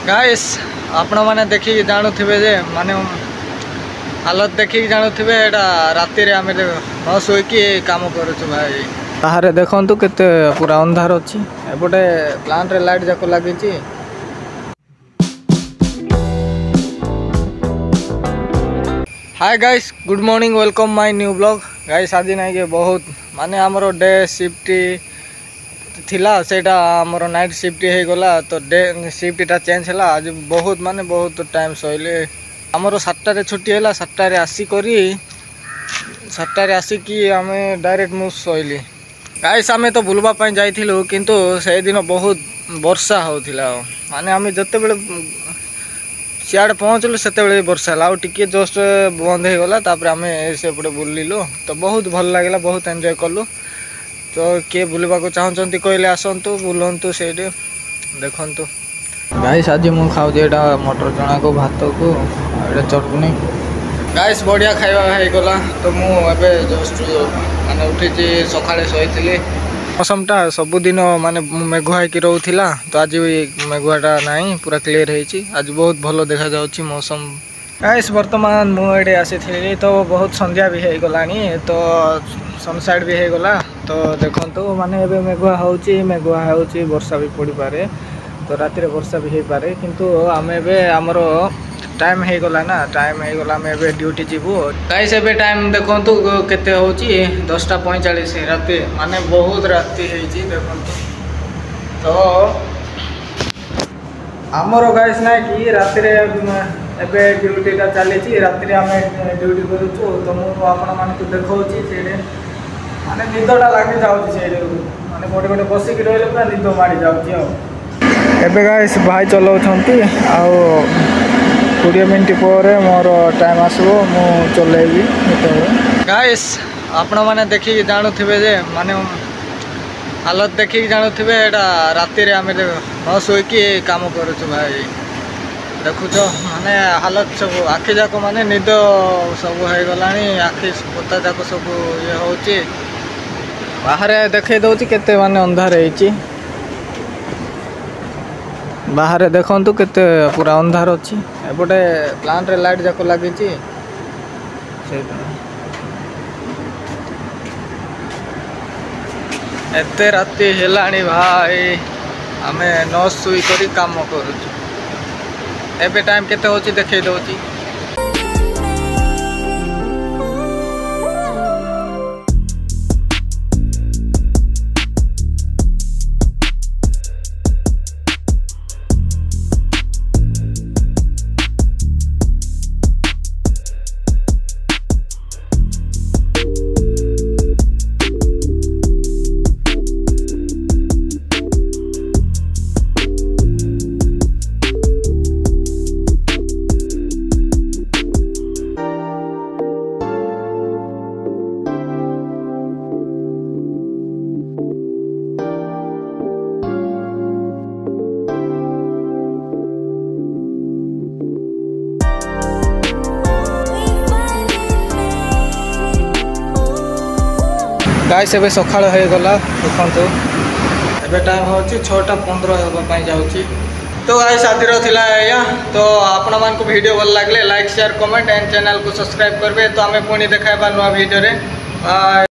Guys आपण मैंने देखिए जानूे जे माने हालत देखिए जानूे एटा राति आम न शोकी कम करुचु भाई बाहर देखु केते पूरा अंधार अच्छी एपटे प्लांट रे लाइट जाक लगी। Hi guys good morning welcome my new blog. Guys आज ना कि बहुत माने आमर डे शिफ्ट थिला सेटा आमर नाइट शिफ्ट हो गला तो डे शिफ्टा चेंज है। आज बहुत माने बहुत टाइम सोइले आमर 7टारे छुट्टी है 7टारे आसिकी 7टारे आसिकी आम डायरेक्ट मु सोइली। गाइस आमे तो बुलवाई जाइलु किंतु से दिन बहुत वर्षा होता माने आम जिते बड़े सियाड़े पहुँचलु से वर्षा है आउ टिके जस्ट बंद हो गला तापर आम सेपटे बुलिलु तो बहुत भल लगे बहुत एंजॉय कलु। तो किए बुलवा को चाहते कहले आसतु बुलंतु से देखु। गाइस आज मु खाऊँ मटर चना को भात को चटनी। गाइस बढ़िया खाଇବା ହେଇଗଲା तो मुझे जस्ट माने उठी सकाଳେ शोती मौसमटा सबुदिन माने मेघुआ होकर रोला तो आज भी मेघुआटा नहीं पूरा क्लीयर होती आज बहुत भल देखा जाउछि मौसम। गाइस वर्तमान मुझे आसी तो बहुत संध्या भी हो गला तो सनसाइड भी हो गला तो देखो माने एबे मेघुआ होची वर्षा भी पड़ पारे तो राति वर्षा भी हो पारे किंतु आम एमर टाइम हो गला ना टाइम हो गला आम एबे ड्यूटी जीवु। गाइस एबे टाइम देखंतु केते होची 10:45 राति माने बहुत राति हेची देखंतु तो आमर गाइस ना कि राति रे एबे ड्यूटीटा चली राति आम ड्यूटी करूँ तो मुझे आपको देखा माने निदटा लगी जाऊँगी माने गोटे गोटे बसिक रही पूरा निद माड़ी जाऊँगी एबे गाइस भाई चलाउछंती आउ 20 मिनट पर मोर टाइम आसो मु चलेबी। गाइस आपण मैंने देखिए जानूे जे माने हालत देखिए जानूे एटा राति आम न शोकी कम करुचु भाई देखुच माने हालत सब आखि जाक माने निद सब हो गला आखि पोता जाक सब ये होची बाहर देखे दउची केते माने अंधार होईची बाहर देखंतु केते पूरा अंधार अच्छी एपटे प्लांट रे लाइट जाक लगी एते राति हेलाणी भाई आमे न सुई करी काम करूछु एबे टाइम केते होची देखे दउची। गाइस एबे सकाळ हो गला देखंतु एबे टाइम होची 6:15 होबा जाउची तो गाइस आदिर थिला या तो आपण मान को वीडियो भल लागले like share comment and channel को सब्सक्राइब करबे तो हमें पुणी देखाइबा नवा वीडियो रे। बाय।